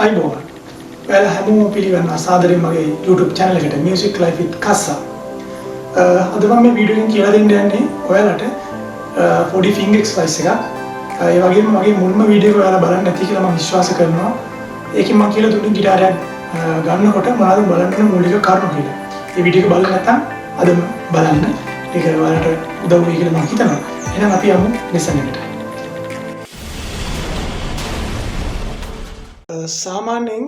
අයිබෝවන් ඔයාලා හැමෝම පිළිගන්න අසාදරයෙන් මගේ YouTube channel එකට Music Life with Kassa. අද මම මේ වීඩියෝ එකෙන් කියලා දෙන්න යන්නේ ඔයාලට පොඩි finger exercise එකක්. ඒ වගේම මගේ මුල්ම වීඩියෝ එක ඔයාලා බලන්න නැති කියලා මම විශ්වාස කරනවා. ඒකෙන් මම කියලා දුන්නේ ගිටාරයක් ගන්නකොට මොනවද බලන්න මූලික කරුණු කියලා. මේ වීඩියෝ එක බලලා නැත්නම් අදම බලන්න. ඒක ඔයාලට උදව් වෙයි කියලා මම හිතනවා. එහෙනම් අපි යමු lesson එකට. සාමාන්‍යයෙන්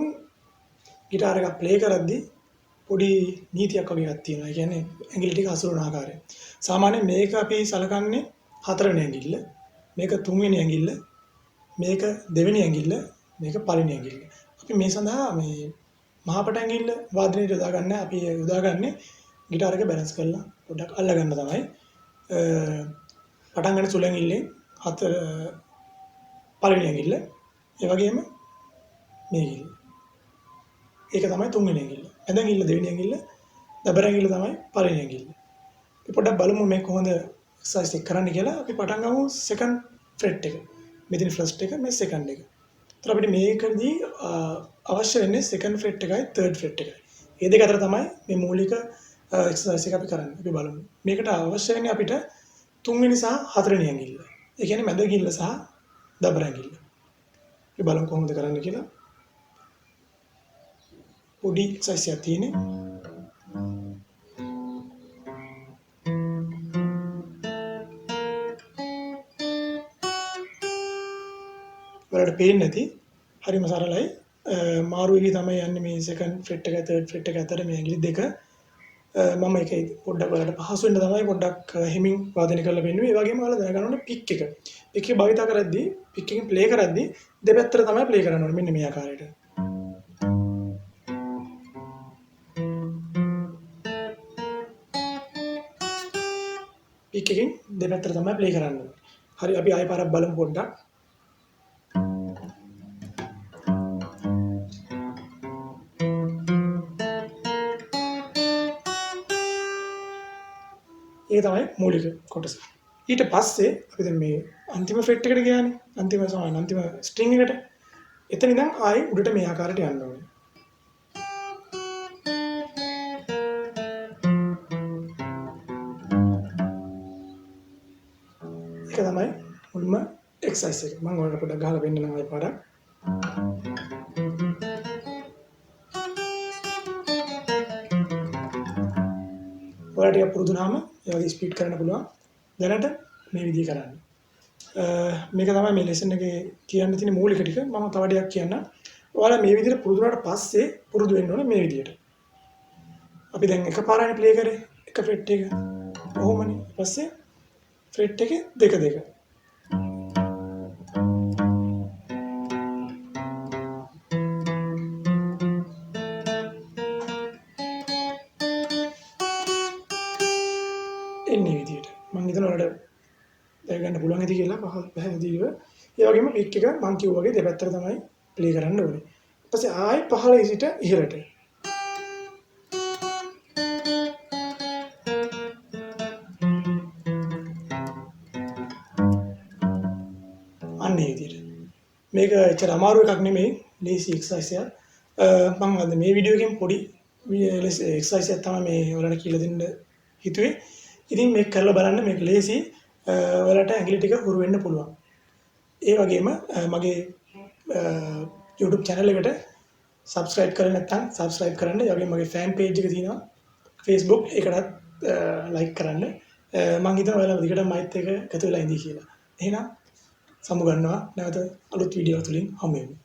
ගිටාර එක ප්ලේ කරද්දී පොඩි නීතියක් වගේ එකක් තියෙනවා. ඒ කියන්නේ ඇඟිලි ටික හසුරවන ආකාරය. සාමාන්‍යයෙන් මේක අපි සලකන්නේ හතරවෙනි ඇඟිල්ල, මේක තුන්වෙනි ඇඟිල්ල, මේක දෙවෙනි ඇඟිල්ල, මේක පළවෙනි ඇඟිල්ල. අපි මේ සඳහා මේ මහපට ඇඟිල්ල වාදනයට යොදා ගන්න. අපි යොදාගන්නේ ගිටාර එක බැලන්ස් කරලා පොඩ්ඩක් අල්ල ගන්න තමයි. පටන් ගන්න සුළු ඇඟිල්ලෙන් පළවෙනි ඇඟිල්ල, ඒ වගේම මේ ඇඟිල්ල. ඒක තමයි තුන්වෙනි ඇඟිල්ල. මැද ඇඟිල්ල දෙවෙනි ඇඟිල්ල, දබර ඇඟිල්ල තමයි පළවෙනි ඇඟිල්ල. අපි පොඩ්ඩක් බලමු මේ කොහොමද එක්සර්සයිස් එක කරන්න කියලා. අපි පටන් ගමු සෙකන්ඩ් ෆ්‍රෙට් එක. මෙතන ෆස්ට් එක, මේ සෙකන්ඩ් එක. ඒතර අපිට මේකදී අවශ්‍ය වෙන්නේ සෙකන්ඩ් ෆ්‍රෙට් එකයි තර්ඩ් ෆ්‍රෙට් එකයි. මේ දෙක අතර තමයි මේ මූලික එක්සර්සයිස් එක අපි කරන්නේ. අපි බලමු. මේකට අවශ්‍ය වෙන්නේ අපිට තුන්වෙනි සහ හතරවෙනි ඇඟිල්ල. ඒ කියන්නේ මැද ඇඟිල්ල සහ දබර ඇඟිල්ල. අපි බලමු කොහොමද කරන්න කියලා. පොඩි එක්සර්සයිස් එකක් තියෙන්නේ. වලට පේන්නේ නැති හරිම සරලයි. මාරු වෙවි තමයි යන්නේ මේ සෙකන්ඩ් ෆ්‍රෙට් එක තර්ඩ් ෆ්‍රෙට් එක අතර මේ ඇඟිලි දෙක. මම ඒකයි පොඩ්ඩක් වලට පහසු වෙන්න තමයි පොඩ්ඩක් හිමින් වාදනය කරලා පෙන්නුවේ. ඒ වගේම ඔයාලා දැනගන්න ඕනේ පික් එක. පික් එක භාවිත කරද්දී පික් එකෙන් ප්ලේ කරද්දී දෙපැත්තට තමයි ප්ලේ කරන්න ඕනේ. මෙන්න මේ ආකාරයට. පික් එකෙන් දෙපැත්තට තමයි ප්ලේ කරන්න ඕනේ. හරි අපි ආයෙ පාරක් බලමු පොඩ්ඩක්. ඒක තමයි මූලික කොටස. ඊට පස්සේ අපි දැන් මේ අන්තිම ෆ්‍රෙට් එකට ගියානේ. අන්තිම ස්ට්‍රින්ග් එකට. එතන ඉඳන් ආයෙ උඩට මේ ආකාරයට යන්න ඕනේ. ඒක තමයි මුල්ම එක්සර්සයිස් එක. මම ඔයාලට පොඩ්ඩක් ගහලා පෙන්නනවා ආයෙ පාරක්. ඔයාලට ටිකක් පුරුදු වුණාම ඒ වගේ ස්පීඩ් කරන්න පුළුවන්. දැනට මේ විදිහ කරන්න. මේක තමයි මේ ලෙසන් එකේ කියන්න තියෙන මූලික ටික. මම තව ටිකක් කියන්නම්. ඔයාලා මේ විදිහට පුරුදු වුණාට පස්සේ පුරුදු වෙන්න ඕනේ මේ විදිහට. අපි දැන් එකපාරයි ප්ලේ කරේ එක ෆ්‍රෙට් එක. කොහොමනේ? ඊපස්සේ ෆ්‍රෙට් එකේ දෙක දෙක. එන්නේ විදියට. මම හිතනවා ඔයාලට දැනගන්න පුළුවන් ඇති කියලා පැහැදිලිව. ඒ වගේම පික් එක මම කිව්වා වගේ දෙපැත්තට තමයි ප්ලේ කරන්න ඕනේ. ඊට පස්සේ ආයෙ පහළ සිට ඉහළට. අන්න ඒ විදියට. මේක ඇත්තට අමාරු එකක් නෙමෙයි. ලේසි එක්සර්සයිස් එකක්. මම අද මේ වීඩියෝ එකෙන් පොඩි එක්සර්සයිස් එකක් තමයි මේ ඔයාලට කියලා දෙන්න හිතුවේ. ඉතින් මේක කරලා බලන්න. මේක ලේසි. ඔයාලට ඇඟිලි ටික හුරු වෙන්න පුළුවන්. ඒ වගේම මගේ YouTube channel එකට subscribe කරලා නැත්නම් subscribe කරන්න. ඒ වගේම මගේ fan page එක තියෙනවා Facebook. ඒකටත් like කරන්න. මම හිතනවා ඔයාලා දිගටම මයිත් එක එකතු වෙලා ඉඳී කියලා. එහෙනම් සමු ගන්නවා. නැවත අලුත් වීඩියෝ තුලින් හමු වෙමු.